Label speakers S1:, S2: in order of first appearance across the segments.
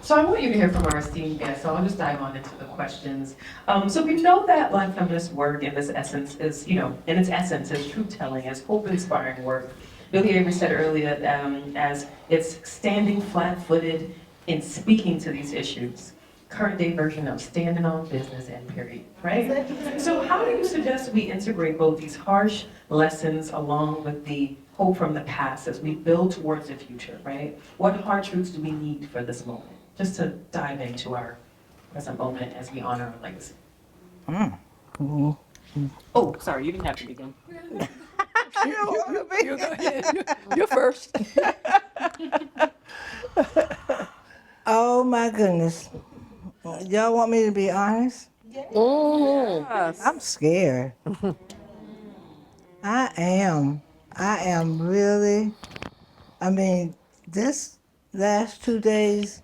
S1: So I want you to hear from our esteemed guests, so I'll just dive on into the questions. So we know that Black feminist work in this essence is, in its essence is truth-telling, is hope-inspiring work. Byllye Avery said earlier as it's standing flat-footed in speaking to these issues. Current day version of standing on business and period, right? So how do you suggest we integrate both these harsh lessons along with the hope from the past as we build towards the future, right? What hard truths do we need for this moment? Just to dive into our present moment as we honor our legacy. Oh, sorry, you didn't have to begin.
S2: I don't want to be.
S3: You go ahead. You're first.
S2: Oh my goodness. Y'all want me to be honest?
S3: Yes.
S2: I'm scared. I am. I am really. I mean, this last 2 days,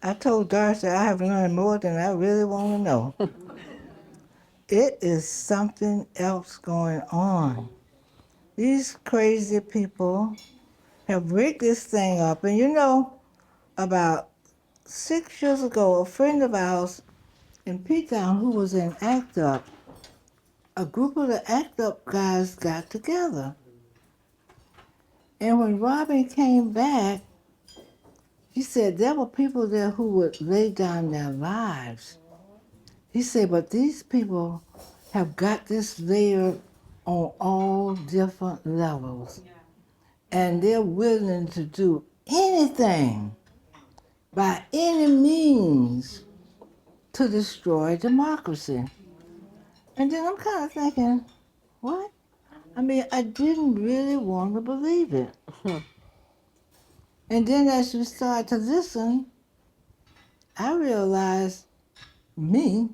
S2: I told Dorothy I have learned more than I really want to know. It is something else going on. These crazy people have rigged this thing up. And about 6 years ago, a friend of ours in P-Town who was in ACT UP, a group of the ACT UP guys got together. And when Robin came back, he said there were people there who would lay down their lives. He said, but these people have got this layered on all different levels. And they're willing to do anything by any means to destroy democracy. And then I'm kind of thinking, what? I mean, I didn't really want to believe it. And then as you start to listen, I realized me,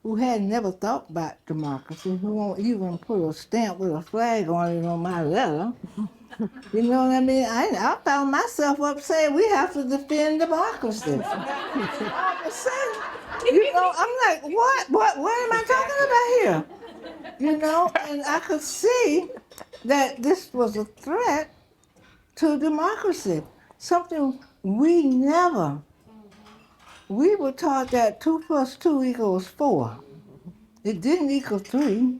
S2: who had never thought about democracy, who won't even put a stamp with a flag on it on my letter, you know what I mean? I found myself up saying we have to defend democracy. All of a sudden, I'm like, what am I talking about here? And I could see that this was a threat to democracy, something we were taught that 2 + 2 = 4. It didn't equal 3.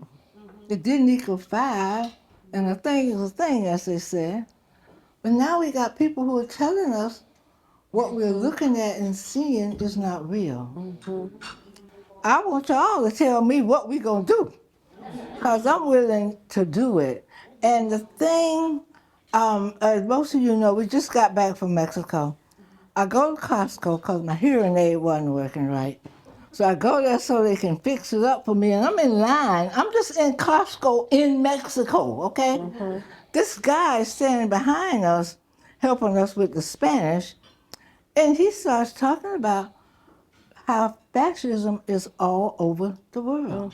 S2: It didn't equal 5. And a thing is a thing, as they said. But now we got people who are telling us what we're looking at and seeing is not real. I want y'all to tell me what we're going to do, because I'm willing to do it. And the thing, as most of you know, we just got back from Mexico. I go to Costco because my hearing aid wasn't working right. So I go there so they can fix it up for me, and I'm in line. I'm just in Costco in Mexico, okay? This guy is standing behind us, helping us with the Spanish, and he starts talking about how fascism is all over the world.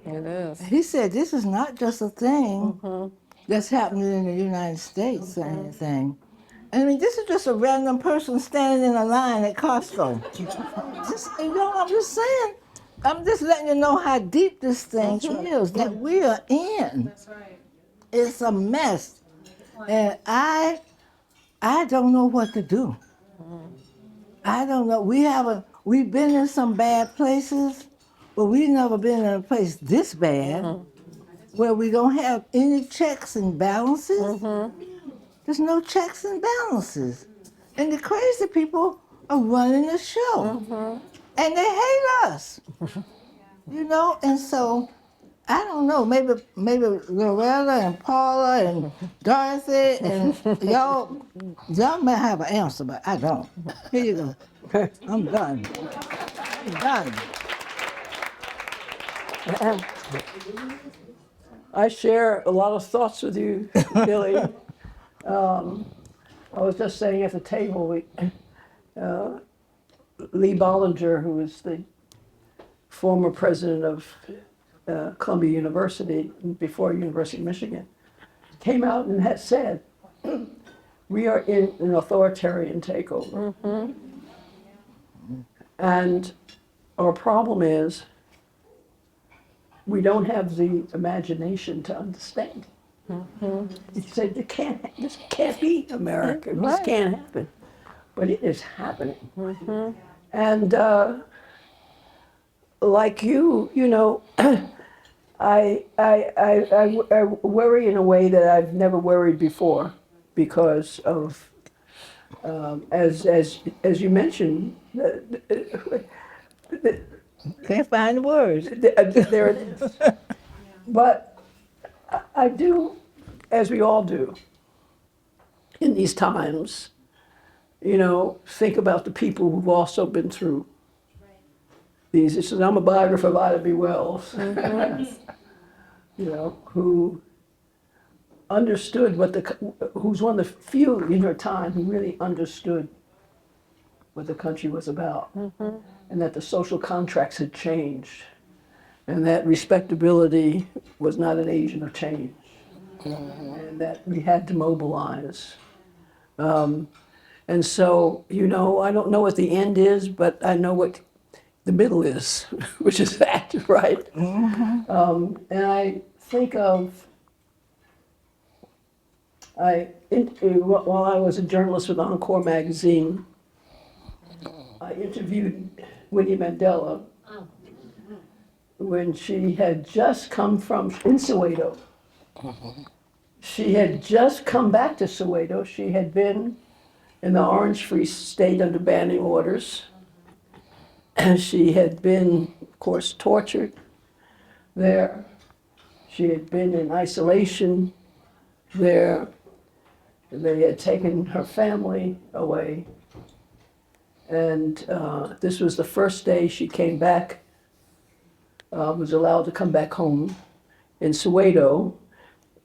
S3: It is.
S2: He said this is not just a thing that's happening in the United States or anything. I mean, this is just a random person standing in a line at Costco. I'm just saying, I'm just letting you know how deep this thing is that we are in.
S1: That's right.
S2: It's a mess. And I don't know what to do. I don't know. We've been in some bad places, but we've never been in a place this bad where we don't have any checks and balances. There's no checks and balances. And the crazy people are running the show. And they hate us. And so I don't know, maybe Loretta and Paula and Dorothy and y'all may have an answer, but I don't. Here you go. I'm done.
S3: I share a lot of thoughts with you, Byllye. I was just saying at the table, Lee Bollinger, who was the former president of Columbia University, before University of Michigan, came out and had said, we are in an authoritarian takeover. And our problem is we don't have the imagination to understand. He said, this can't be America. This can't happen. but it is happening. And like you know, I worry in a way that I've never worried before because of, as you mentioned,
S2: Can't find the words.
S3: there it is. But I do, as we all do, in these times, you know, think about the people who've also been through these issues. I'm a biographer of Ida B. Wells, you know, who understood who's one of the few in her time who really understood what the country was about, and that the social contracts had changed, and that respectability was not an agent of change, and that we had to mobilize. And so, you know, I don't know what the end is, but I know what the middle is, which is that, right? And I think of, while I was a journalist with Encore magazine, I interviewed Winnie Mandela when she had just come in Soweto. She had just come back to Soweto. She had been in the Orange Free State under banning orders. And she had been, of course, tortured there. She had been in isolation there. They had taken her family away. And this was the first day she came back, was allowed to come back home in Soweto.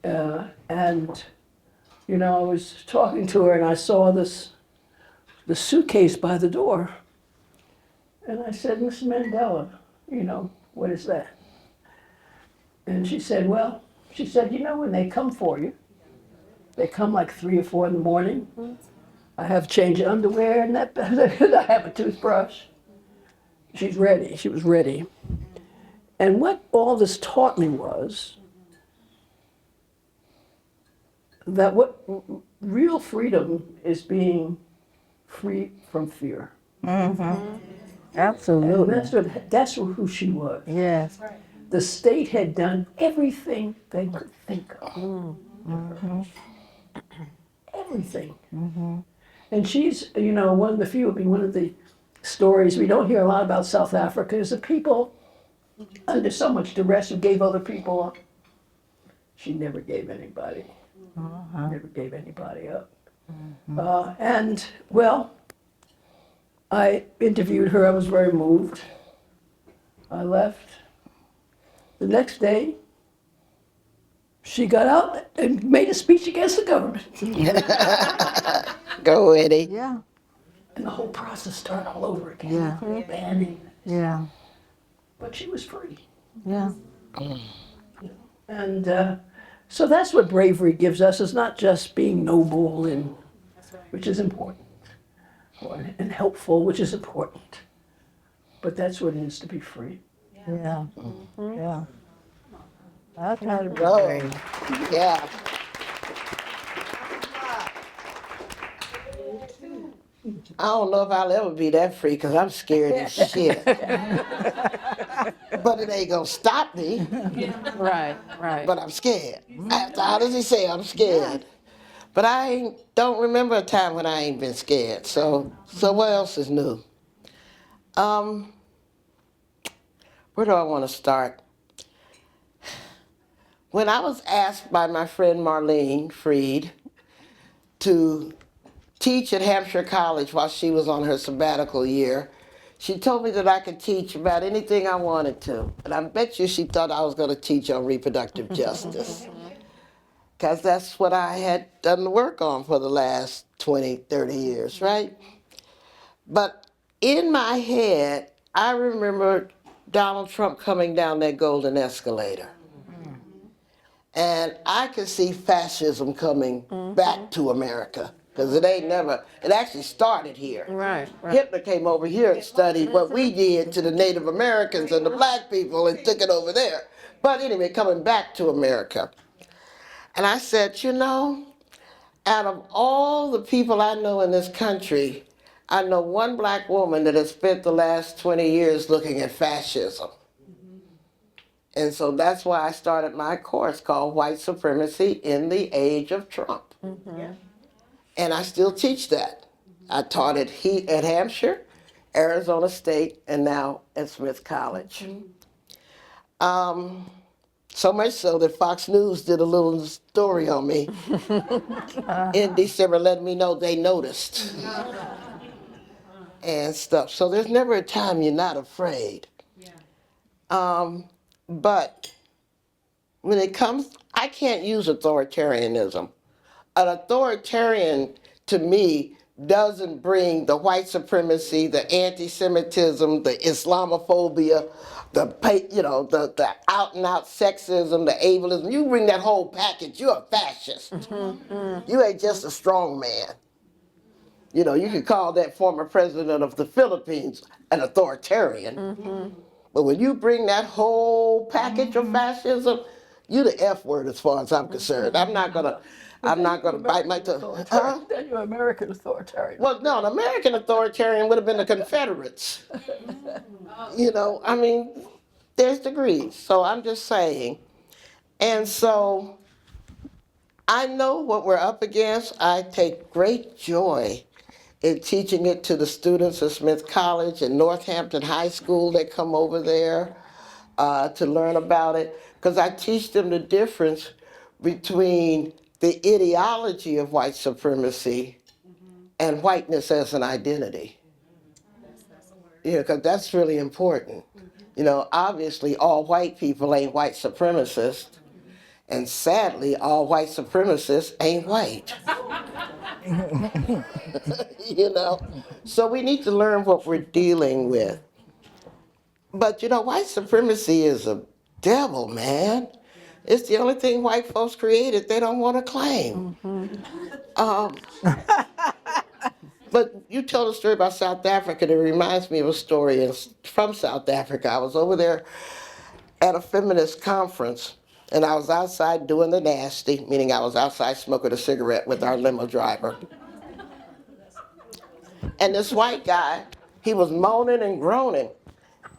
S3: And, you know, I was talking to her and I saw the suitcase by the door. And I said, Miss Mandela, you know, what is that? And she said, well, you know, when they come for you, they come like 3 or 4 in the morning. I have change of underwear and that, I have a toothbrush. She's ready, she was ready. And what all this taught me was that what real freedom is being free from fear.
S2: Absolutely.
S3: And that's who she was.
S2: Yes.
S3: The state had done everything they could think of. Everything. And she's, you know, one of the few, one of the stories we don't hear a lot about South Africa is the people under so much duress who gave other people up. She never gave anybody. Never gave anybody up. And, well, I interviewed her. I was very moved. I left. The next day, she got out and made a speech against the government.
S4: Go, Eddie.
S2: Yeah.
S3: And the whole process started all over again.
S2: Yeah.
S3: Banning.
S2: Yeah.
S3: But she was free.
S2: Yeah.
S3: And so that's what bravery gives us. It's not just being noble, which is important, and helpful, which is important. But that's what it is to be free.
S2: Yeah. Yeah. I'll try to be
S4: Oh,
S2: brave.
S4: yeah. I don't know if I'll ever be that free because I'm scared as shit. But it ain't gonna stop me.
S5: Right, right.
S4: But I'm scared. How does he say I'm scared? But don't remember a time when I ain't been scared. So what else is new? Where do I want to start? When I was asked by my friend Marlene Freed to teach at Hampshire College while she was on her sabbatical year, she told me that I could teach about anything I wanted to. And I bet you she thought I was going to teach on reproductive justice. Because that's what I had done the work on for the last 20, 30 years, right? But in my head, I remember Donald Trump coming down that golden escalator. And I could see fascism coming back to America. Because it actually started here.
S5: Right, right.
S4: Hitler came over here and studied what we did to the Native Americans and the black people and took it over there. But anyway, coming back to America. And I said, you know, out of all the people I know in this country, I know one black woman that has spent the last 20 years looking at fascism. And so that's why I started my course called White Supremacy in the Age of Trump. And I still teach that. I taught it at Hampshire, Arizona State, and now at Smith College. So much so that Fox News did a little story on me in December, letting me know they noticed and stuff. So there's never a time you're not afraid. But when it comes, I can't use authoritarianism. An authoritarian, to me, doesn't bring the white supremacy, the anti-Semitism, the Islamophobia, the out-and-out sexism, the ableism. You bring that whole package, you're a fascist. You ain't just a strong man. You know, you could call that former president of the Philippines an authoritarian. But when you bring that whole package of fascism, you the F word as far as I'm concerned. I'm not gonna bite my tongue. Huh?
S3: Then you're American authoritarian.
S4: Well, no, an American authoritarian would have been the Confederates. You know, I mean, there's degrees. So I'm just saying. And so I know what we're up against. I take great joy in teaching it to the students at Smith College and Northampton High School that come over there to learn about it, because I teach them the difference between the ideology of white supremacy and whiteness as an identity. Yeah, because that's really important. You know, obviously all white people ain't white supremacists, and sadly all white supremacists ain't white. You know, so we need to learn what we're dealing with. But you know, white supremacy is a devil, man. It's the only thing white folks created they don't want to claim. But you told a story about South Africa that reminds me of a story from South Africa. I was over there at a feminist conference, and I was outside doing the nasty, meaning I was outside smoking a cigarette with our limo driver. And this white guy, he was moaning and groaning.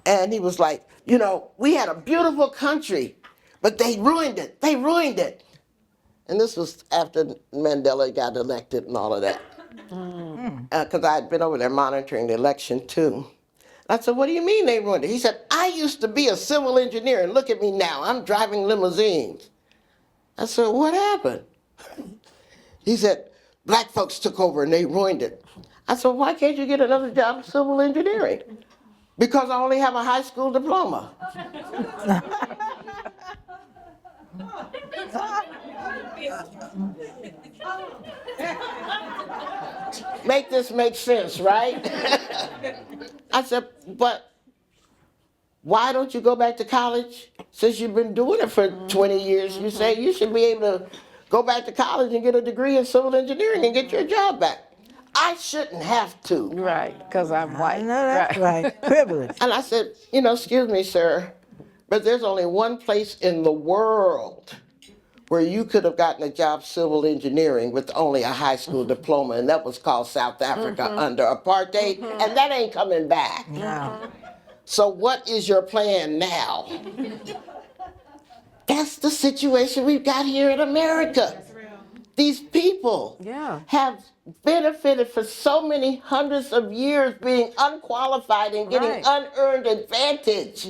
S4: And he was like, you know, we had a beautiful country, but they ruined it. They ruined it. And this was after Mandela got elected and all of that. Because I had been over there monitoring the election too. I said, what do you mean they ruined it? He said, I used to be a civil engineer, and look at me now. I'm driving limousines. I said, what happened? He said, black folks took over and they ruined it. I said, why can't you get another job in civil engineering? Because I only have a high school diploma. Make this make sense, right? I said, but why don't you go back to college? Since you've been doing it for 20 years, you say you should be able to go back to college and get a degree in civil engineering and get your job back. I shouldn't have to.
S5: Right, because I'm white.
S2: I know that's right. Privilege.
S4: And I said, you know, excuse me, sir, but there's only one place in the world where you could have gotten a job civil engineering with only a high school diploma, and that was called South Africa under apartheid, and that ain't coming back.
S2: No.
S4: So what is your plan now? That's the situation we've got here in America. These people have benefited for so many hundreds of years being unqualified and getting unearned advantage.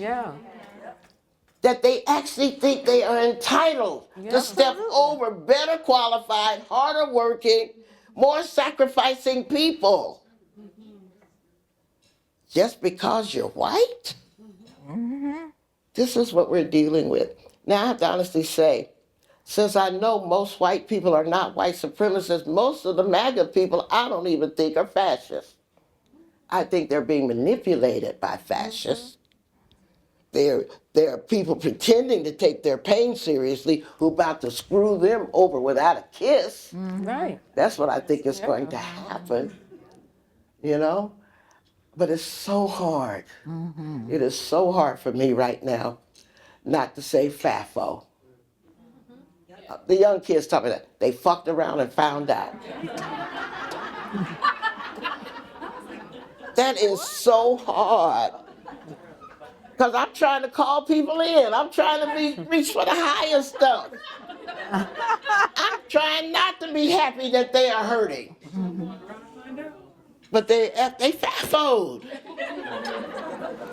S4: That they actually think they are entitled to step over better qualified, harder working, more sacrificing people. Just because you're white? This is what we're dealing with. Now I have to honestly say, since I know most white people are not white supremacists, most of the MAGA people I don't even think are fascists. I think they're being manipulated by fascists. There are people pretending to take their pain seriously who about to screw them over without a kiss.
S5: Right.
S4: That's what I think is going to happen, you know? But it's so hard. It is so hard for me right now not to say FAFO. The young kids tell me that. They fucked around and found out. That is so hard. Because I'm trying to call people in. I'm trying to reach for the higher stuff. I'm trying not to be happy that they are hurting. But they fat-foed.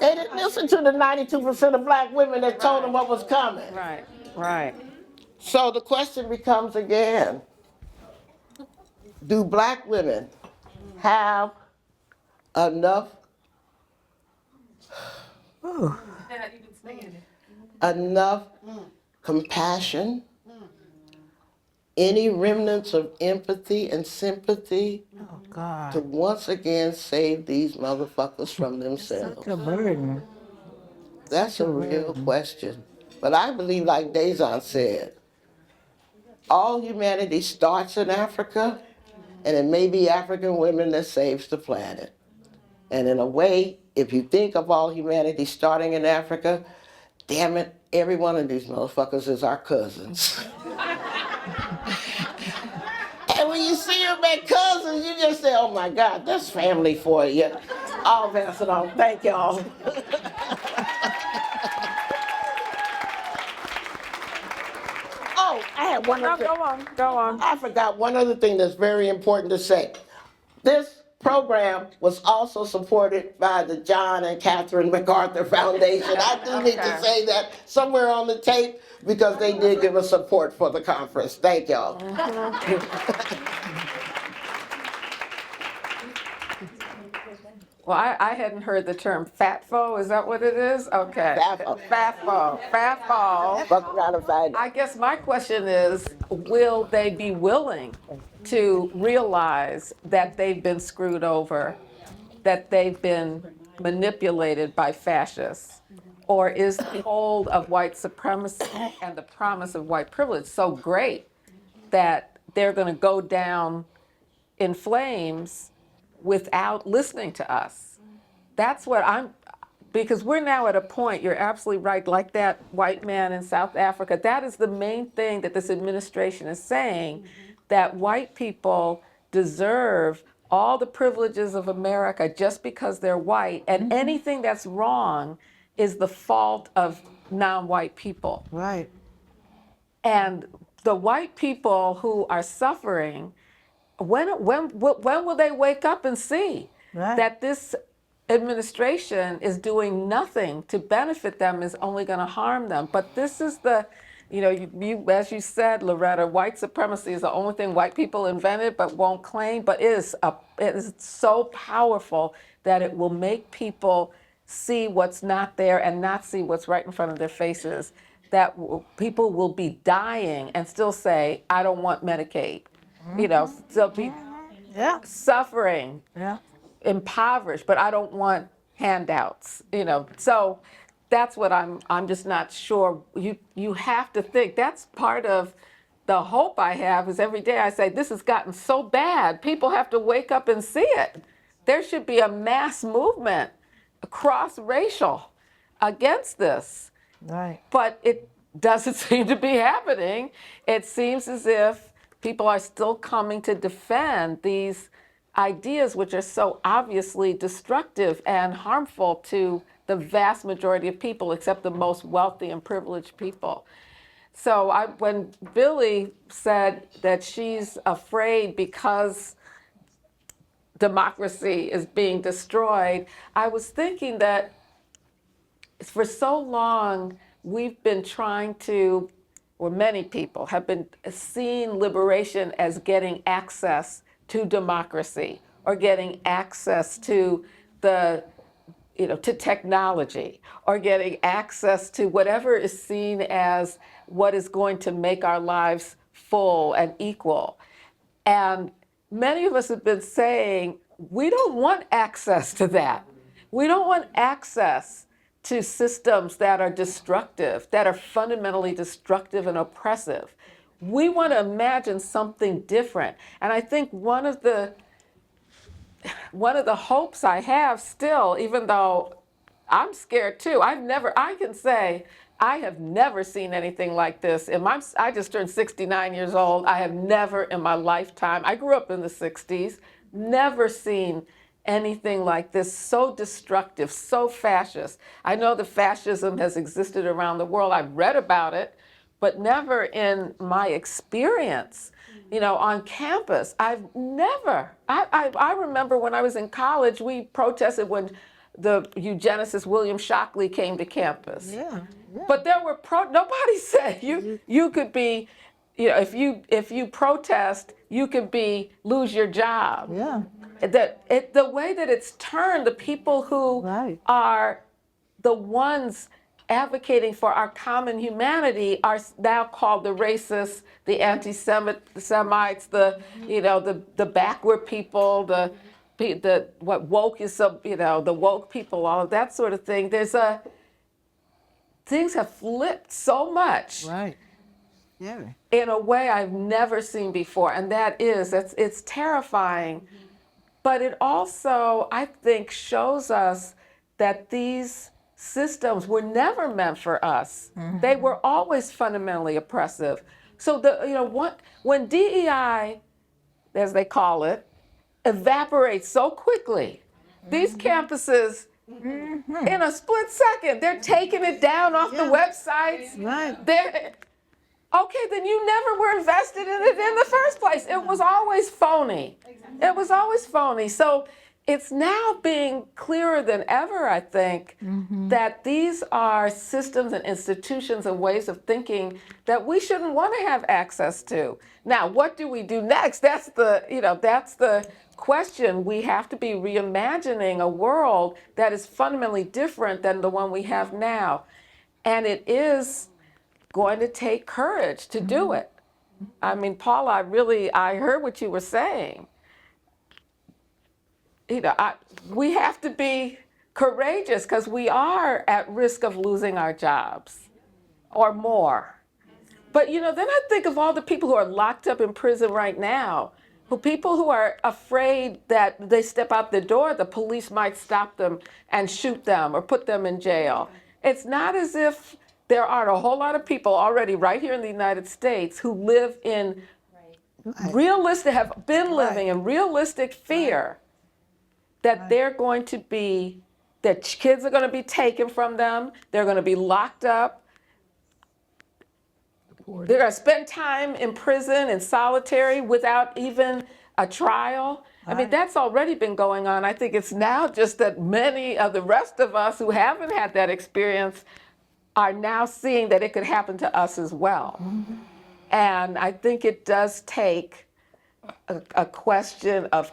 S4: They didn't listen to the 92% of black women that told them what was coming.
S5: Right, right.
S4: So the question becomes again, do black women have enough compassion, any remnants of empathy and sympathy
S2: Oh, God.
S4: to once again save these motherfuckers from themselves?
S2: Such a burden.
S4: That's a real question. But I believe, like Dazon said, all humanity starts in Africa, and it may be African women that saves the planet. And in a way, if you think of all humanity starting in Africa, damn it, every one of these motherfuckers is our cousins. And when you see them as cousins, you just say, oh my God, that's family for you. I'll pass it on. Thank y'all. Oh, I had one
S5: No,
S4: other
S5: go on.
S4: I forgot one other thing that's very important to say. This program was also supported by the John and Catherine MacArthur Foundation. I do need to say that somewhere on the tape because they did give us support for the conference. Thank y'all.
S5: Well, I hadn't heard the term fatfo, is that what it is? Okay.
S4: Fatfo.
S5: Fatfo.
S4: Fuck around and find out.
S5: I guess my question is, will they be willing to realize that they've been screwed over, that they've been manipulated by fascists? Or is the hold of white supremacy and the promise of white privilege so great that they're going to go down in flames without listening to us? That's what because we're now at a point, you're absolutely right, like that white man in South Africa, that is the main thing that this administration is saying, that white people deserve all the privileges of America just because they're white, and anything that's wrong is the fault of non-white people.
S2: Right.
S5: And the white people who are suffering, when will they wake up and see
S2: Right.
S5: that this administration is doing nothing to benefit them, is only going to harm them? But this is you, as you said, Loretta, white supremacy is the only thing white people invented but won't claim. But it is so powerful that it will make people see what's not there and not see what's right in front of their faces. That people will be dying and still say, I don't want Medicaid. Still be
S2: Yeah.
S5: suffering,
S2: Yeah.
S5: impoverished, but I don't want handouts. So that's what I'm just not sure. You have to think, that's part of the hope I have, is every day I say, this has gotten so bad, people have to wake up and see it. There should be a mass movement, cross-racial, against this.
S2: Right.
S5: But it doesn't seem to be happening. It seems as if people are still coming to defend these ideas which are so obviously destructive and harmful to the vast majority of people, except the most wealthy and privileged people. So when Byllye said that she's afraid because democracy is being destroyed, I was thinking that for so long we've been trying to, or many people have been seeing liberation as getting access to democracy or getting access to to technology or getting access to whatever is seen as what is going to make our lives full and equal. And many of us have been saying, we don't want access to that. We don't want access to systems that are destructive, that are fundamentally destructive and oppressive. We want to imagine something different. And I think one of the hopes I have still, even though I'm scared too, I can say I have never seen anything like this. I just turned 69 years old. I have never in my lifetime, I grew up in the 60s, never seen anything like this, so destructive, so fascist. I know the fascism has existed around the world. I've read about it, but never in my experience, on campus. I've never, I remember when I was in college, we protested when the eugenicist William Shockley came to campus.
S2: Yeah.
S5: But there were nobody said you could be, if you protest, you could lose your job.
S2: Yeah.
S5: The way that it's turned, the people who
S2: Right.
S5: are the ones advocating for our common humanity are now called the racists, the anti-Semites, the backward people, what woke is, the woke people, all of that sort of thing. Things have flipped so much.
S2: Right. Yeah.
S5: In a way I've never seen before, and it's terrifying. But it also, I think, shows us that these systems were never meant for us. They were always fundamentally oppressive. So when DEI, as they call it, evaporates so quickly, these campuses, in a split second, they're taking it down off the websites.
S2: Right.
S5: Okay, then you never were invested in it in the first place. It was always phony. It was always phony. So it's now being clearer than ever, I think, that these are systems and institutions and ways of thinking that we shouldn't want to have access to. Now, what do we do next? That's the question. We have to be reimagining a world that is fundamentally different than the one we have now. And it is going to take courage to do it. I mean, Paula, I heard what you were saying. We have to be courageous because we are at risk of losing our jobs or more. But then I think of all the people who are locked up in prison right now, people who are afraid that they step out the door, the police might stop them and shoot them or put them in jail. It's not as if there aren't a whole lot of people already right here in the United States who live in have been living in realistic fear that they're going to be, that kids are going to be taken from them, they're going to be locked up, they're going to spend time in prison in solitary without even a trial. I mean, that's already been going on. I think it's now just that many of the rest of us who haven't had that experience are now seeing that it could happen to us as well. And I think it does take a question of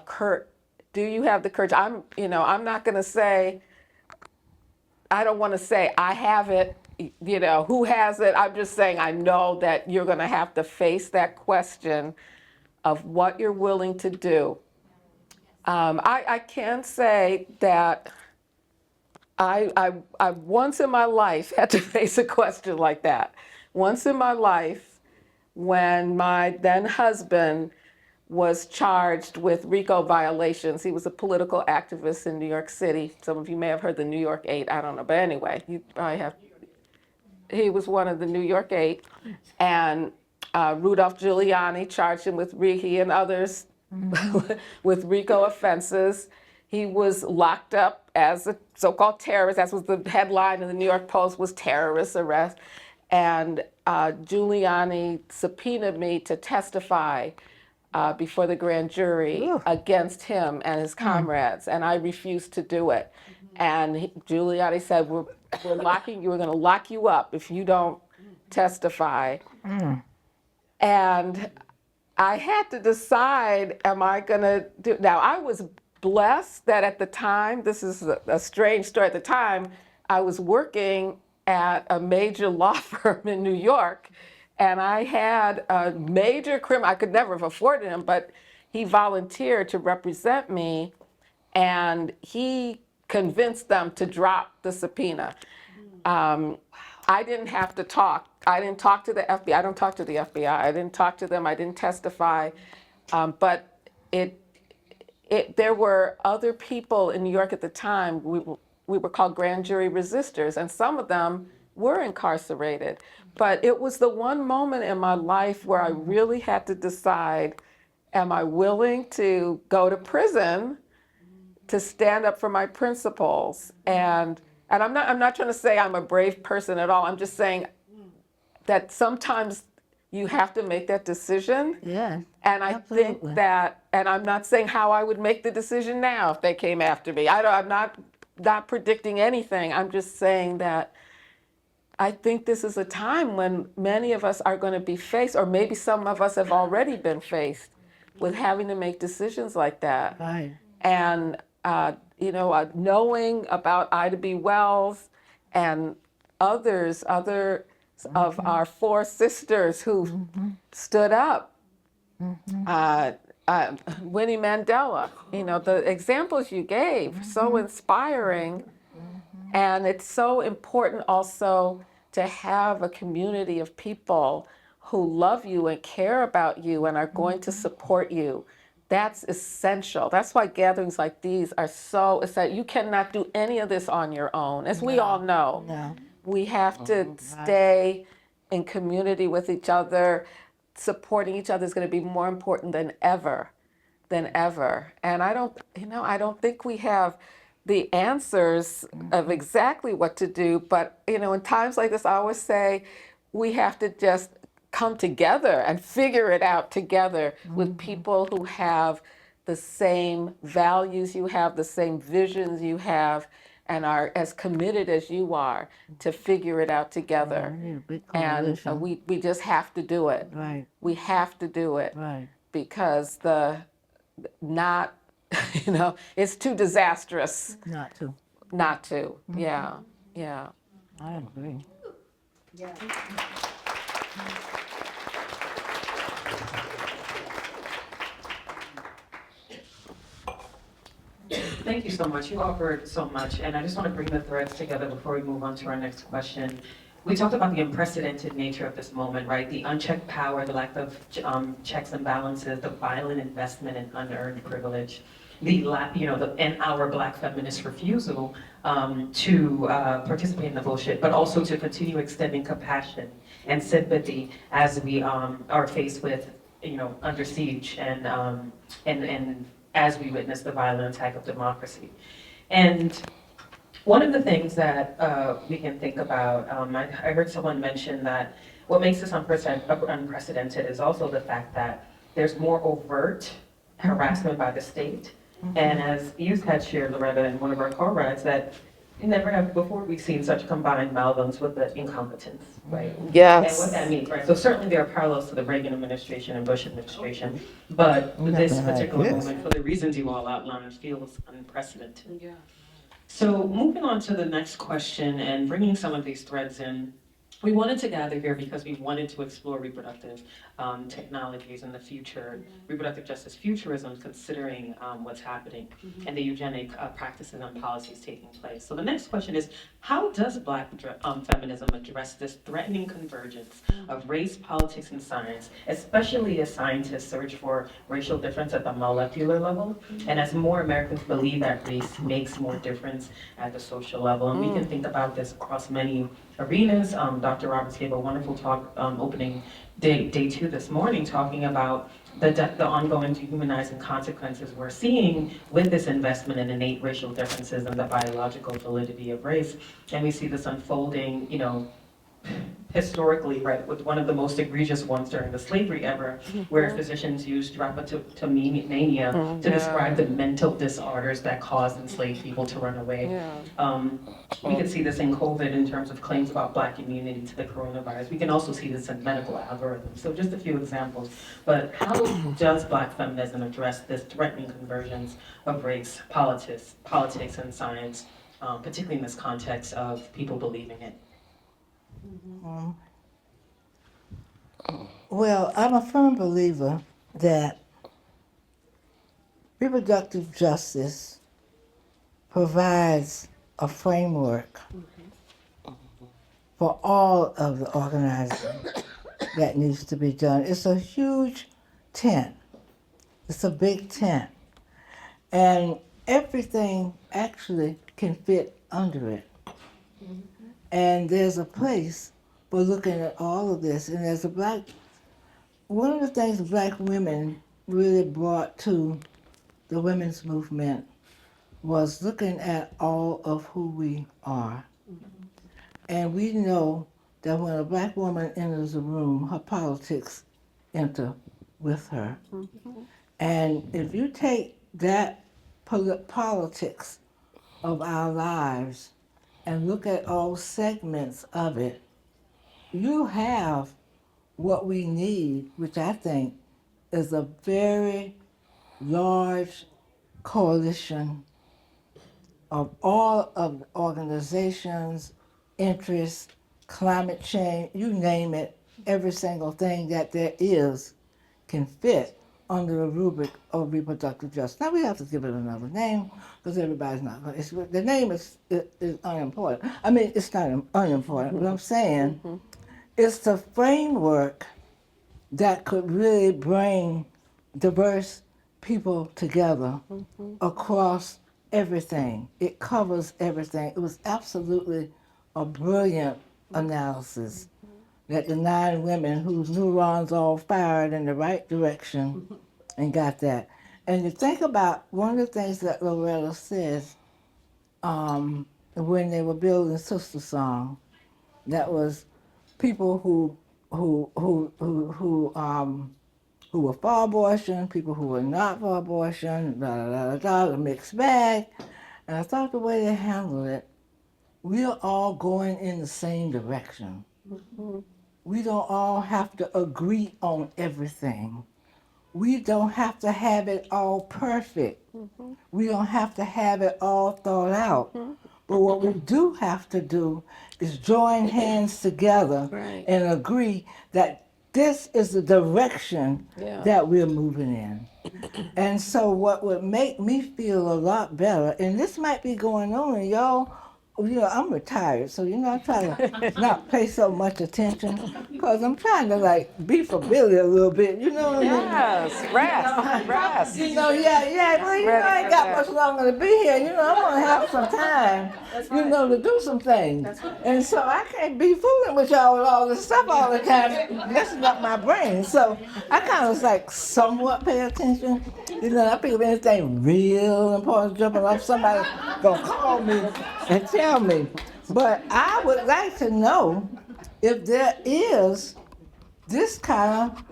S5: do you have the courage? I'm not going to say, I don't want to say I have it, who has it? I'm just saying I know that you're going to have to face that question of what you're willing to do. I can say that I once in my life had to face a question like that. Once in my life, when my then husband was charged with RICO violations. He was a political activist in New York City. Some of you may have heard the New York 8, I don't know. But anyway, you probably have. He was one of the New York 8. And Rudolph Giuliani charged him with he and others with RICO offenses. He was locked up as a so-called terrorist. That was the headline in the New York Post, was terrorist arrest. And Giuliani subpoenaed me to testify before the grand jury against him and his comrades, and I refused to do it. And Giuliani said, we're going to lock you up if you don't testify. And I had to decide, am I going to do, now I was blessed that at the time, this is a strange story, at the time, I was working at a major law firm in New York, and I had a major criminal, I could never have afforded him, but he volunteered to represent me, and he convinced them to drop the subpoena. I didn't have to talk. I didn't talk to the FBI. I don't talk to the FBI. I didn't talk to them. I didn't testify. But there were other people in New York at the time. We were called grand jury resistors, and some of them were incarcerated. But it was the one moment in my life where I really had to decide, am I willing to go to prison to stand up for my principles. And I'm not trying to say I'm a brave person at all. I'm just saying that sometimes you have to make that decision.
S2: Yeah.
S5: And I think
S2: Absolutely.
S5: that, and I'm not saying how I would make the decision now if they came after me. I'm not predicting anything. I'm just saying that I think this is a time when many of us are going to be faced, or maybe some of us have already been faced with having to make decisions like that.
S2: Right.
S5: And, knowing about Ida B. Wells and other of our four sisters who stood up, Winnie Mandela, the examples you gave, so inspiring. And it's so important also to have a community of people who love you and care about you and are going to support you. That's essential. That's why gatherings like these are so essential. You cannot do any of this on your own, as we all know.
S2: No.
S5: We have to stay in community with each other. Supporting each other is going to be more important than ever. And I don't think we have the answers of exactly what to do, but in times like this, I always say we have to just come together and figure it out together with people who have the same values you have, the same visions you have, and are as committed as you are to figure it out together.
S2: We need a big
S5: And
S2: coalition.
S5: we just have to do it.
S2: Right.
S5: We have to do it
S2: Right.
S5: because it's too disastrous
S2: Not to.
S5: not to. Yeah, yeah.
S2: I agree.
S1: Thank you so much. You offered so much, and I just want to bring the threads together before we move on to our next question. We talked about the unprecedented nature of this moment, right? The unchecked power, the lack of checks and balances, the violent investment in unearned privilege, and our Black feminist refusal to participate in the bullshit, but also to continue extending compassion and sympathy as we are faced with, under siege and as we witness the violent attack of democracy. And one of the things that we can think about, I heard someone mention that what makes this unprecedented is also the fact that there's more overt harassment by the state. And as youth had shared, Loretta, in one of our car rides, that never have before we've seen such combined malevolence with the incompetence, right?
S5: Yes.
S1: And what that means, right? So certainly there are parallels to the Reagan administration and Bush administration, but this particular moment, for the reasons you all outlined, feels unprecedented.
S5: Yeah.
S1: So moving on to the next question and bringing some of these threads in, we wanted to gather here because we wanted to explore reproductive technologies in the future, reproductive justice futurism, considering what's happening and the eugenic practices and policies taking place. So the next question is, how does Black feminism address this threatening convergence of race, politics, and science, especially as scientists search for racial difference at the molecular level, and as more Americans believe that race makes more difference at the social level? And we can think about this across many arenas. Dr. Roberts gave a wonderful talk opening day 2 this morning, talking about the ongoing dehumanizing consequences we're seeing with this investment in innate racial differences and the biological validity of race. And we see this unfolding, historically, right, with one of the most egregious ones during the slavery era, where physicians used drapetomania to describe the mental disorders that caused enslaved people to run away.
S5: Yeah.
S1: We can see this in COVID in terms of claims about Black immunity to the coronavirus. We can also see this in medical algorithms. So just a few examples. But how does Black feminism address this threatening convergence of race, politics, and science, particularly in this context of people believing it?
S2: Well, I'm a firm believer that reproductive justice provides a framework for all of the organizing that needs to be done. It's a huge tent. It's a big tent. And everything actually can fit under it. And there's a place for looking at all of this. And as one of the things Black women really brought to the women's movement was looking at all of who we are. And we know that when a black woman enters a room, her politics enter with her. And if you take that politics of our lives and look at all segments of it, you have what we need, which I think is a very large coalition of all of the organizations, interests, climate change, you name it, every single thing that there is can fit under the rubric of reproductive justice. Now we have to give it another name because everybody's not going to. The name is unimportant. I mean, it's not unimportant, but I'm saying it's the framework that could really bring diverse people together across everything. It covers everything. It was absolutely a brilliant analysis that the 9 women whose neurons all fired in the right direction and got that. And you think about one of the things that Loretta says when they were building Sister Song, that was people who were for abortion, people who were not for abortion, a mixed bag. And I thought the way they handled it, we're all going in the same direction. We don't all have to agree on everything. We don't have to have it all perfect. We don't have to have it all thought out. But what we do have to do is join hands together and agree that this is the direction that we're moving in. And so what would make me feel a lot better, and this might be going on, and y'all, I'm retired, so I try to not pay so much attention because I'm trying to be familiar a little bit, you know what I mean?
S5: Yes, rest.
S2: Well, I ain't got much longer to be here. I'm gonna have some time, to do some things. And so I can't be fooling with y'all with all this stuff all the time, messing up my brain. So I kind of somewhat pay attention. I pick up anything real important jumping off, somebody gonna call me and tell me. But I would like to know if there is this kind of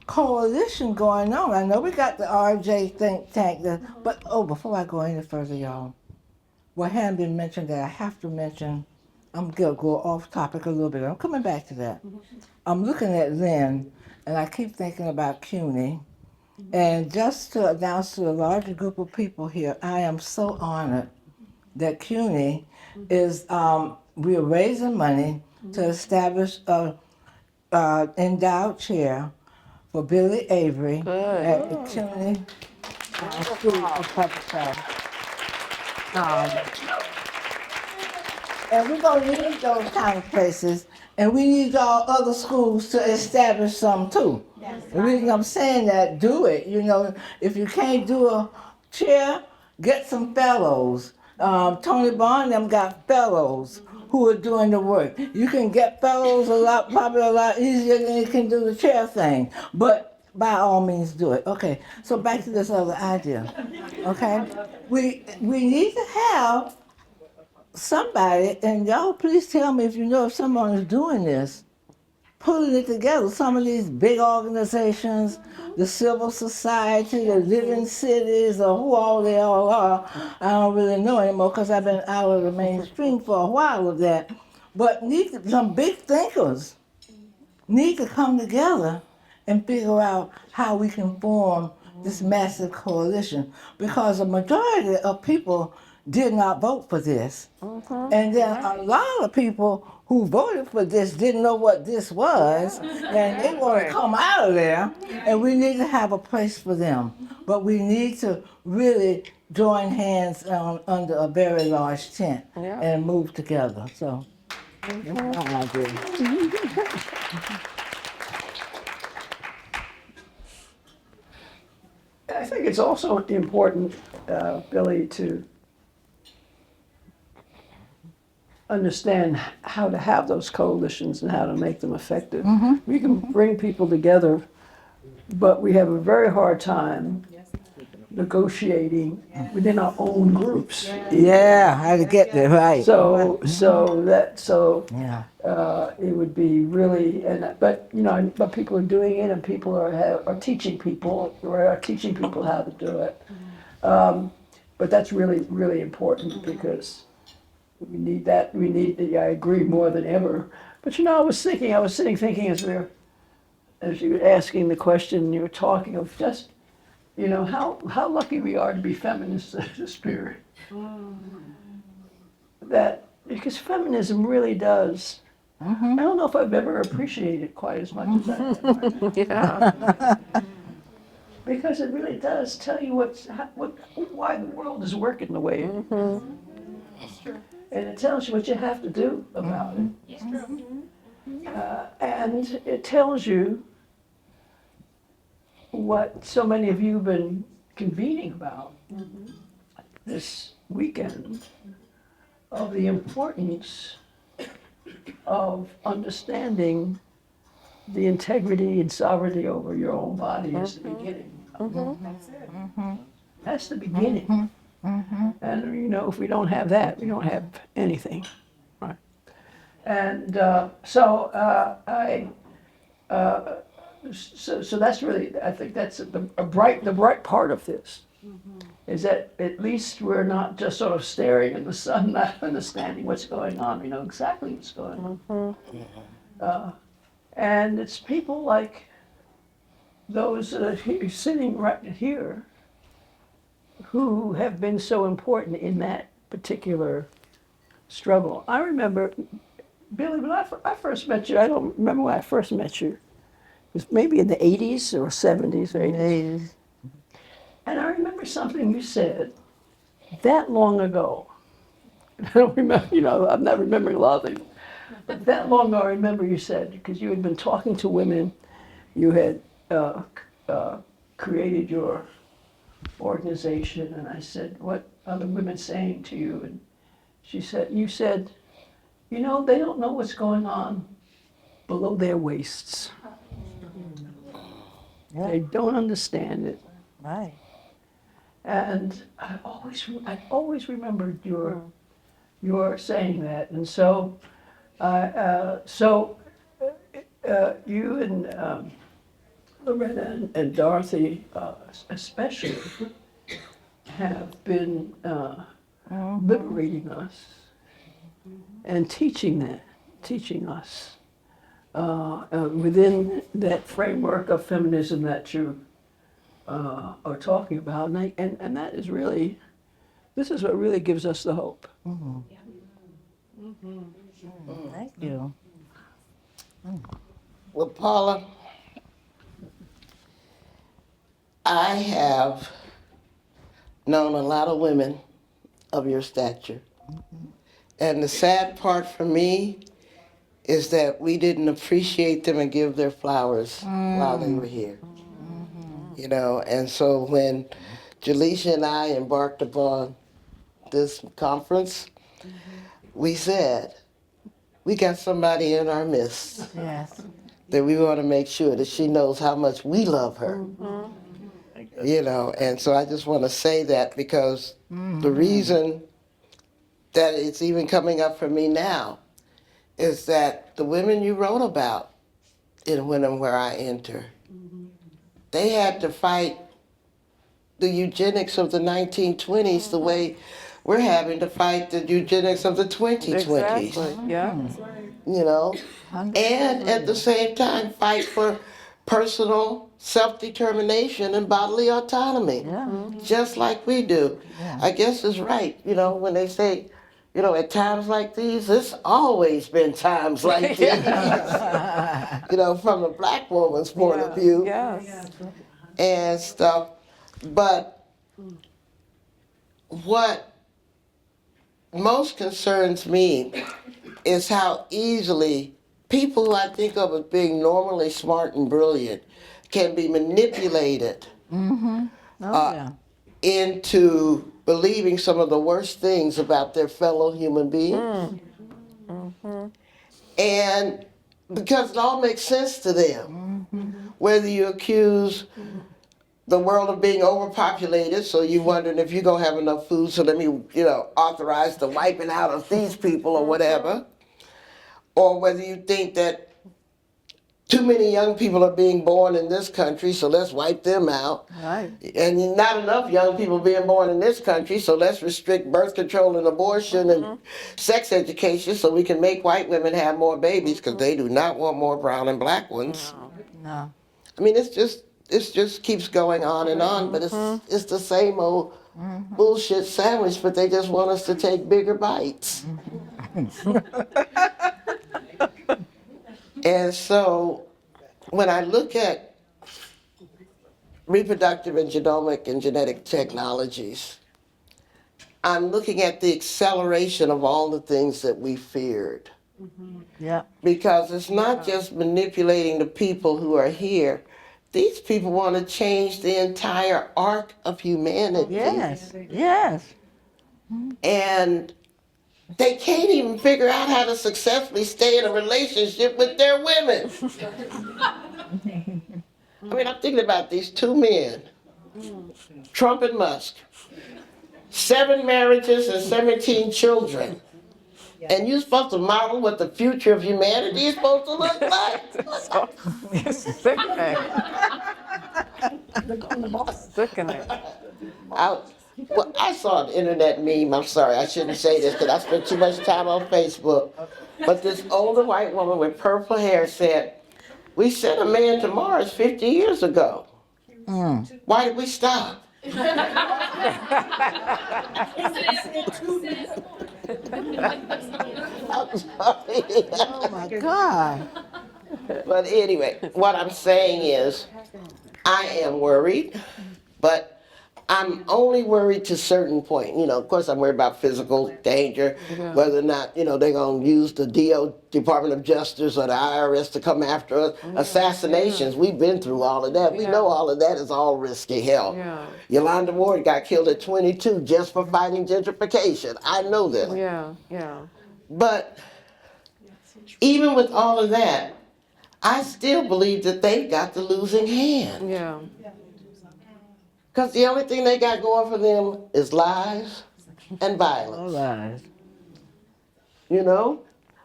S2: coalition going on. I know we got the RJ think tank, but before I go any further, y'all, what hadn't been mentioned that I have to mention, I'm gonna go off topic a little bit. I'm coming back to that. I'm looking at Lynn, and I keep thinking about CUNY. And just to announce to a larger group of people here, I am so honored that CUNY is, we're raising money to establish a endowed chair for Byllye Avery at the CUNY School of Public Health. And we're going to need those kind of places, and we need all other schools to establish some too. The reason I'm saying that, do it. If you can't do a chair, get some fellows. Tony Bond them got fellows who are doing the work. You can get fellows probably a lot easier than you can do the chair thing. But by all means do it. Okay, so back to this other idea. Okay? We need to have somebody, and y'all please tell me if someone is doing this, pulling it together. Some of these big organizations, the civil society, the living cities, or who all they all are, I don't really know anymore because I've been out of the mainstream for a while of that. But some big thinkers need to come together and figure out how we can form this massive coalition, because a majority of people did not vote for this. And then a lot of people who voted for this didn't know what this was, and they want to come out of there, and we need to have a place for them. But we need to really join hands under a very large tent and move together. So that's my idea.
S3: I think it's also important, Byllye, to understand how to have those coalitions and how to make them effective. We can bring people together, but we have a very hard time negotiating within our own groups.
S2: Yeah, how to get there, right.
S3: So
S2: Yeah.
S3: it would be really, but people are doing it, and people are teaching people, or are teaching people how to do it. But that's really, really important because we need that. We need. I agree more than ever. But I was sitting thinking as you were asking the question, you were talking of just, how lucky we are to be feminists as a spirit. That because feminism really does. I don't know if I've ever appreciated it quite as much as I have right now.
S5: Yeah.
S3: Because it really does tell you why the world is working the way it is. And it tells you what you have to do about it. And it tells you what so many of you have been convening about this weekend, of the importance of understanding the integrity and sovereignty over your own body is the beginning. That's the beginning. And if we don't have that, we don't have anything. Right. And so that's really, I think that's the bright part of this, is that at least we're not just sort of staring in the sun, not understanding what's going on. We know exactly what's going on. And it's people like those that are sitting right here who have been so important in that particular struggle. I remember, Byllye, when I first met you, I don't remember when I first met you. It was maybe in the 80s or 70s or 80s. And I remember something you said that long ago. I don't remember, I'm not remembering a lot of things. But that long ago, I remember you said, because you had been talking to women, you had created your organization, and I said, what are the women saying to you? And you said, they don't know what's going on below their waists.
S2: Yeah.
S3: They don't understand it.
S2: Right.
S3: And I always remembered your saying that. And so you and Loretta and Dorothy especially have been liberating us and teaching us within that framework of feminism that you are talking about. And that is really, this is what really gives us the hope.
S2: Thank you.
S4: Well, Paula, I have known a lot of women of your stature. And the sad part for me is that we didn't appreciate them and give their flowers while they were here. And so when Jallicia and I embarked upon this conference, we said, we got somebody in our midst
S2: Yes.
S4: that we want to make sure that she knows how much we love her. And so I just want to say that because the reason that it's even coming up for me now is that the women you wrote about in When and Where I Enter, they had to fight the eugenics of the 1920s the way we're having to fight the eugenics of the 2020s.
S5: Exactly. Yeah.
S4: And at the same time fight for personal self-determination and bodily autonomy, just like we do.
S2: Yeah.
S4: I guess it's right, when they say, at times like these, it's always been times like these, from a black woman's point of view
S5: Yes.
S4: and stuff. But what most concerns me is how easily people who I think of as being normally smart and brilliant can be manipulated into believing some of the worst things about their fellow human beings. And because it all makes sense to them, whether you accuse the world of being overpopulated, so you're wondering if you're gonna have enough food, so let me, authorize the wiping out of these people or whatever. Or whether you think that too many young people are being born in this country, so let's wipe them out.
S5: Right.
S4: And not enough young people being born in this country, so let's restrict birth control and abortion and sex education so we can make white women have more babies, because they do not want more brown and black ones.
S2: No.
S4: I mean, it just keeps going on and on, but it's the same old bullshit sandwich, but they just want us to take bigger bites. And so when I look at reproductive and genomic and genetic technologies, I'm looking at the acceleration of all the things that we feared.
S2: Yeah.
S4: Because it's not just manipulating the people who are here. These people want to change the entire arc of humanity.
S2: Yes. Yes.
S4: And they can't even figure out how to successfully stay in a relationship with their women. I mean, I'm thinking about these two men, Trump and Musk. 7 marriages and 17 children. And you're supposed to model what the future of humanity is supposed to look like?
S5: It's sickening. Sickening.
S4: I saw an internet meme, I'm sorry, I shouldn't say this because I spent too much time on Facebook. But this older white woman with purple hair said, "We sent a man to Mars 50 years ago. Why did we stop?" I'm sorry.
S2: Oh my God.
S4: But anyway, what I'm saying is, I am worried, but I'm only worried to a certain point. Of course, I'm worried about physical danger, whether or not, they're going to use the Department of Justice or the IRS to come after us. Assassinations, we've been through all of that. We know all of that is all risky hell.
S5: Yeah.
S4: Yolanda Ward got killed at 22 just for fighting gentrification. I know this.
S5: Yeah.
S4: But even with all of that, I still believe that they've got the losing hand.
S5: Yeah.
S4: Because the only thing they got going for them is lies and
S2: All
S4: violence.
S2: right.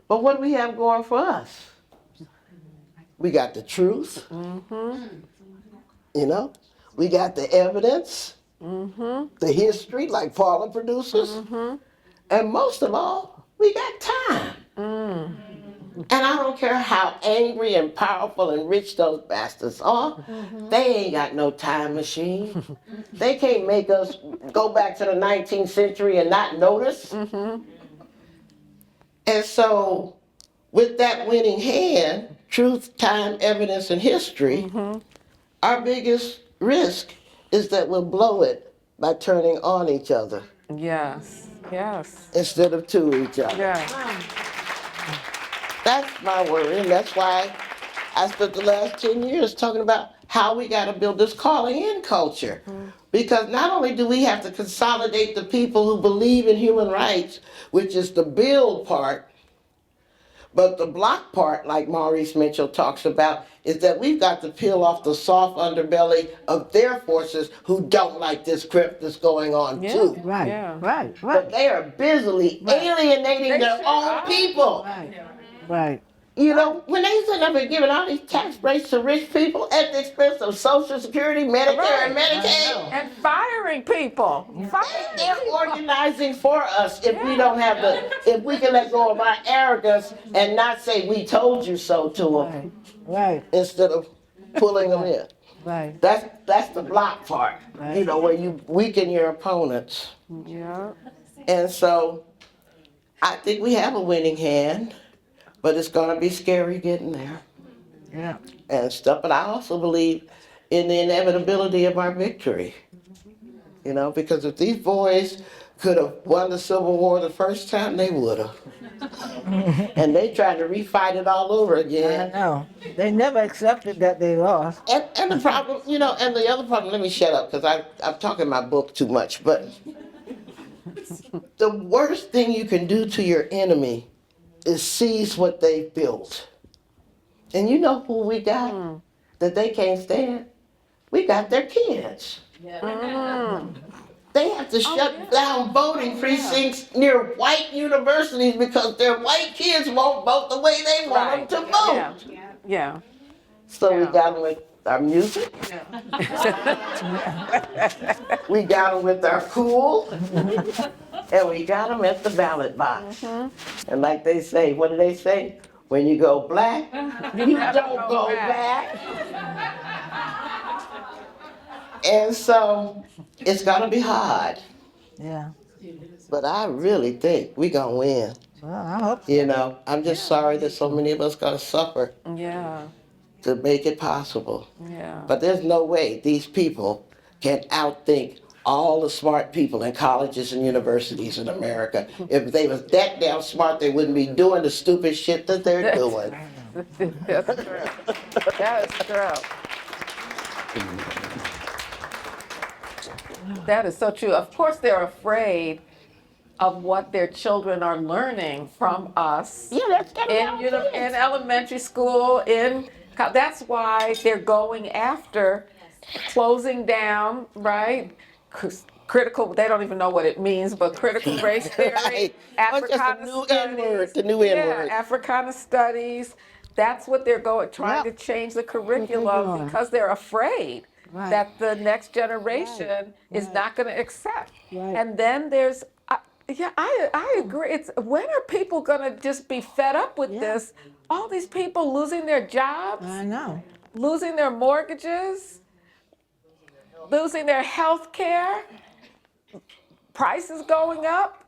S4: But what do we have going for us? We got the truth. We got the evidence, the history, like Paula produces. And most of all, we got time. And I don't care how angry and powerful and rich those bastards are, they ain't got no time machine. They can't make us go back to the 19th century and not notice. And so, with that winning hand, truth, time, evidence, and history, our biggest risk is that we'll blow it by turning on each other
S5: Yes.
S4: instead of to each other.
S5: Yeah.
S4: That's my worry, and that's why I spent the last 10 years talking about how we got to build this calling in culture. Because not only do we have to consolidate the people who believe in human rights, which is the build part, but the block part, like Maurice Mitchell talks about, is that we've got to peel off the soft underbelly of their forces who don't like this crap that's going on too.
S2: Right.
S5: Yeah.
S2: Right.
S4: But
S2: Right.
S4: they are busily alienating their
S5: sure
S4: own
S5: are.
S4: people.
S2: Right.
S4: When they sit up and giving all these tax breaks to rich people at the expense of Social Security, Medicare, and Medicaid,
S5: And firing people.
S4: they're organizing for us if we don't have if we can let go of our arrogance and not say we told you so to them
S2: Right.
S4: instead of pulling them in.
S2: Right.
S4: That's the block part,
S2: Right.
S4: where you weaken your opponents.
S5: Yeah.
S4: And so I think we have a winning hand, but it's gonna be scary getting there
S2: Yeah.
S4: and stuff. But I also believe in the inevitability of our victory. Because if these boys could have won the Civil War the first time, they would have. And they tried to refight it all over
S2: I
S4: again.
S2: know. They never accepted that they lost.
S4: And the problem, and the other problem, let me shut up because I'm talking my book too much, but the worst thing you can do to your enemy is seize what they've built. And you know who we got that they can't stand? we got their kids. They have to shut down voting precincts near white universities because their white kids won't vote the way they want them to vote.
S5: Yeah.
S4: So we got them with our music. We got them with our pool. And we got them at the ballot box. And like they say, what do they say? When you go black, you don't go back. And so it's gonna be hard.
S2: Yeah.
S4: But I really think we gonna win.
S2: Well, I hope so.
S4: You know, I'm just sorry that so many of us gotta suffer
S5: Yeah.
S4: to make it possible.
S5: Yeah.
S4: But there's no way these people can outthink all the smart people in colleges and universities in America. If they was that damn smart, they wouldn't be doing the stupid shit that they're doing.
S5: That's true. That is true. That is so true. Of course, they're afraid of what their children are learning from us
S4: Yeah, that's
S5: in elementary school. That's why they're going after closing down, right? Critical. They don't even know what it means, but critical race theory,
S4: Right. Or just
S5: Africana
S4: the new
S5: studies,
S4: N-word, the new N-word.
S5: yeah, Africana studies. That's what they're trying to change the curriculum because they're afraid
S2: Right.
S5: that the next generation is not going to accept.
S2: Right.
S5: And then there's, I agree. It's when are people going to just be fed up with this? All these people losing their jobs,
S2: I know.
S5: losing their mortgages, losing their health care, prices going up.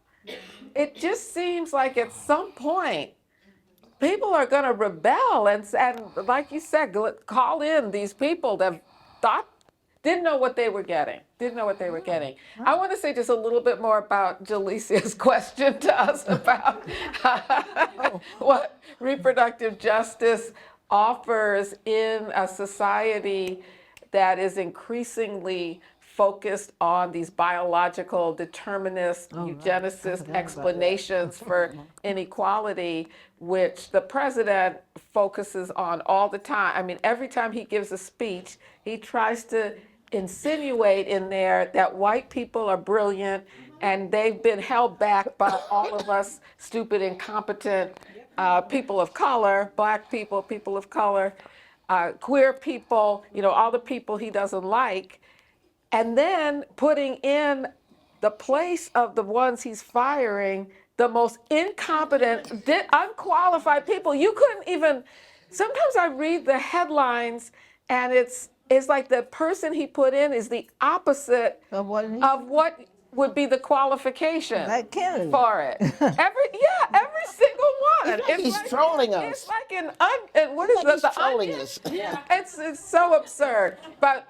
S5: It just seems like at some point, people are going to rebel and like you said, call in these people that didn't know what they were getting. I want to say just a little bit more about Jallicia's question to us about what reproductive justice offers in a society that is increasingly focused on these biological determinist, eugenicist explanations for inequality, which the president focuses on all the time. I mean, every time he gives a speech, he tries to insinuate in there that white people are brilliant and they've been held back by all of us stupid, incompetent people of color, black people, people of color, queer people, all the people he doesn't like. And then putting in the place of the ones he's firing, the most incompetent, unqualified people. You couldn't even, sometimes I read the headlines and it's like the person he put in is the opposite
S2: Of what
S5: of what would be the qualification
S2: Like Kennedy.
S5: for it. Every single one.
S4: He's trolling us.
S5: It's like what is
S4: He's
S5: the
S4: trolling
S5: onion?
S4: us.
S5: It's so absurd. But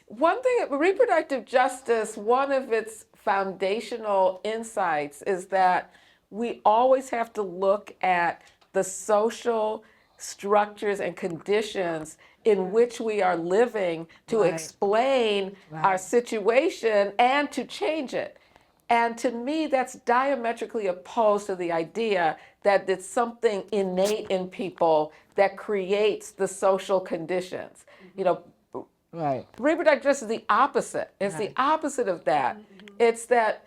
S5: one thing, reproductive justice, one of its foundational insights is that we always have to look at the social structures and conditions in which we are living to explain our situation and to change it. And to me, that's diametrically opposed to the idea that it's something innate in people that creates the social conditions.
S2: Right.
S5: Reproductive justice is the opposite. It's the opposite of that. It's that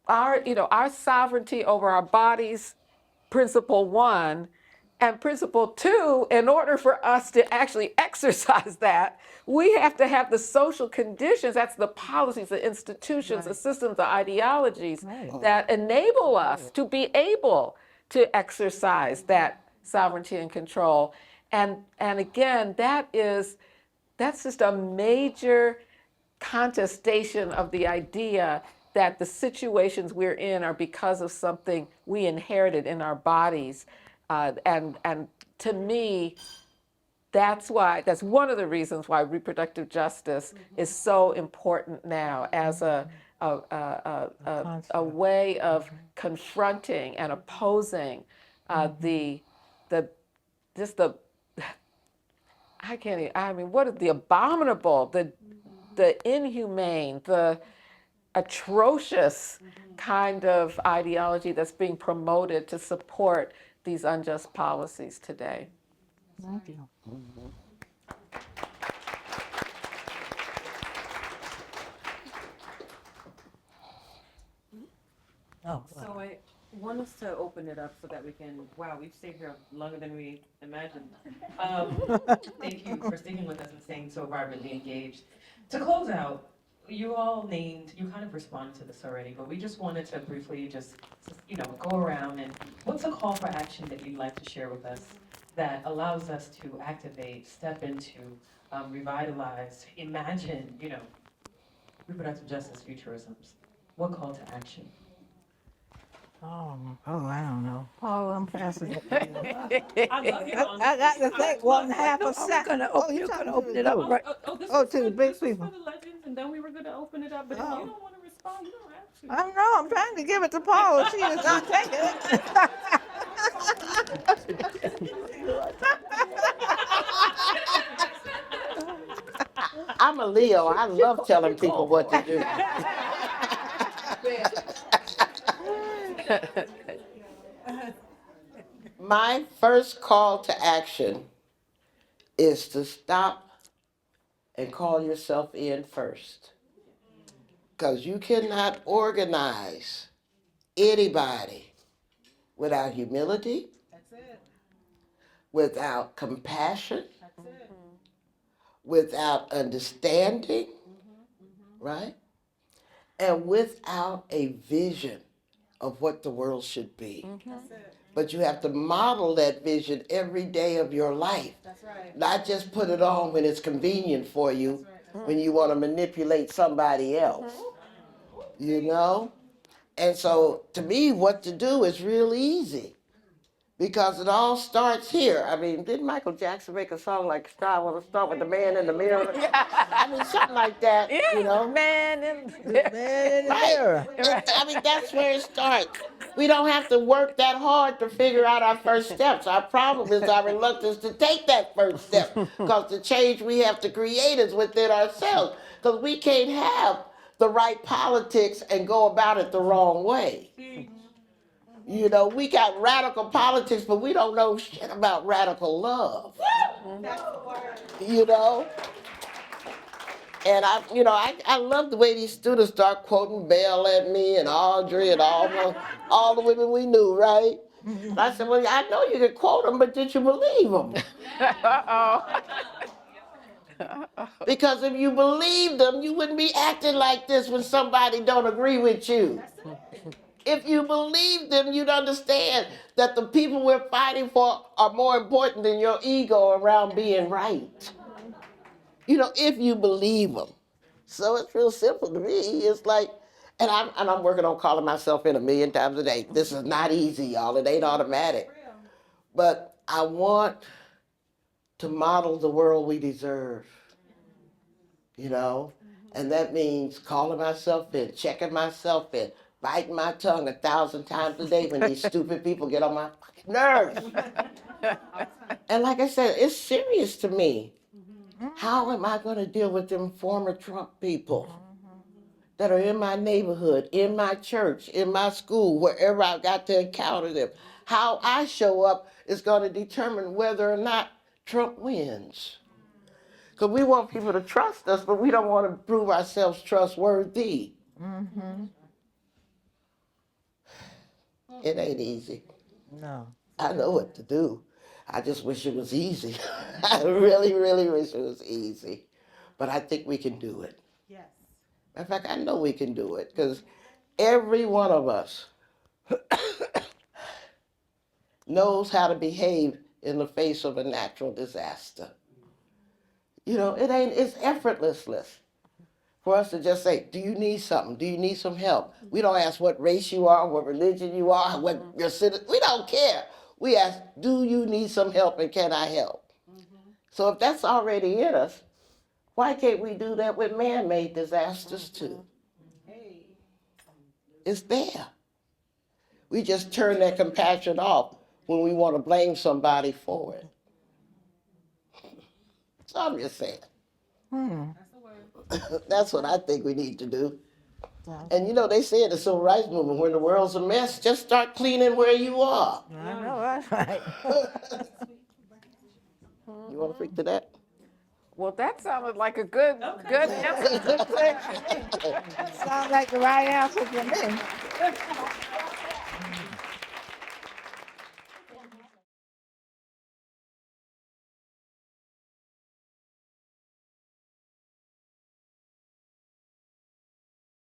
S5: our sovereignty over our bodies, principle one, and principle two, in order for us to actually exercise that, we have to have the social conditions, that's the policies, the institutions, the systems, the ideologies that enable us to be able to exercise that sovereignty and control. And again, that's just a major contestation of the idea that the situations we're in are because of something we inherited in our bodies. And to me, that's one of the reasons why reproductive justice is so important now as a way of confronting and opposing what is the abominable, the inhumane, the atrocious kind of ideology that's being promoted to support these unjust policies today.
S2: Thank you. Oh,
S6: So I want us to open it up so that we can, wow, we've stayed here longer than we imagined.
S1: Thank you for sticking with us and staying so vibrantly engaged. To close out, you all named, you kind of responded to this already, but we just wanted to briefly go around and what's a call for action that you'd like to share with us that allows us to activate, step into, revitalize, imagine, reproductive justice futurisms? What call to action?
S2: I don't know. Oh, I'm passing it.
S1: I love your honesty.
S2: I got to think 1/2 a second.
S3: You're gonna open it up, right?
S1: This
S2: Oh,
S1: was
S2: to the
S1: for-
S2: big
S1: this was
S2: people.
S1: for the legends, and then we were going to open it up. But if
S2: Oh.
S1: you don't want to respond, you don't have to.
S2: I don't know. I'm trying to give it to Paula. She is not taking it.
S4: I'm a Leo. I love telling people what to do. My first call to action is to stop and call yourself in first. Because you cannot organize anybody without humility, without compassion, without understanding, right? And without a vision of what the world should be. But you have to model that vision every day of your life.
S6: That's right.
S4: Not just put it on when it's convenient for you, when you want to manipulate somebody else. You know? And so to me, what to do is real easy. Because it all starts here. I mean, didn't Michael Jackson make a song like I want to start with the man in the mirror? I mean, something like that, you know?
S5: Man in
S2: Man in the mirror.
S4: I mean, that's where it starts. We don't have to work that hard to figure out our first steps. Our problem is our reluctance to take that first step. Because the change we have to create is within ourselves. Because we can't have the right politics and go about it the wrong way. You know, we got radical politics, but we don't know shit about radical love. You know? And I love the way these students start quoting Belle at me and Audrey and all the women we knew, right? And I said, well, I know you can quote them, but did you believe them? Because if you believed them, you wouldn't be acting like this when somebody don't agree with you. If you believe them, you'd understand that the people we're fighting for are more important than your ego around being right. You know, if you believe them. So it's real simple to me. It's like, and I'm working on calling myself in 1,000,000 times a day. This is not easy, y'all. It ain't automatic. But I want to model the world we deserve, you know? And that means calling myself in, checking myself in, biting my tongue 1,000 times a day when these stupid people get on my fucking nerves. And like I said, it's serious to me. How am I going to deal with them former Trump people that are in my neighborhood, in my church, in my school, wherever I've got to encounter them? How I show up is going to determine whether or not Trump wins. Because we want people to trust us, but we don't want to prove ourselves trustworthy. It ain't easy.
S2: No.
S4: I know what to do. I just wish it was easy. I really, really wish it was easy. But I think we can do it.
S6: Yes.
S4: In fact, I know we can do it because every one of us knows how to behave in the face of a natural disaster. You know, it's effortless for us to just say, do you need something? Do you need some help? We don't ask what race you are, what religion you are, what your citizen. We don't care. We ask, do you need some help and can I help? So if that's already in us, why can't we do that with man-made disasters too? It's there. We just turn that compassion off when we want to blame somebody for it. So I'm just saying. That's what I think we need to do. And you know, they say in the civil rights movement, when the world's a mess, just start cleaning where you are.
S2: I know that's right.
S4: You want to speak to that?
S5: Well, that sounded like a good answer.
S2: Sounds like the right answer to me.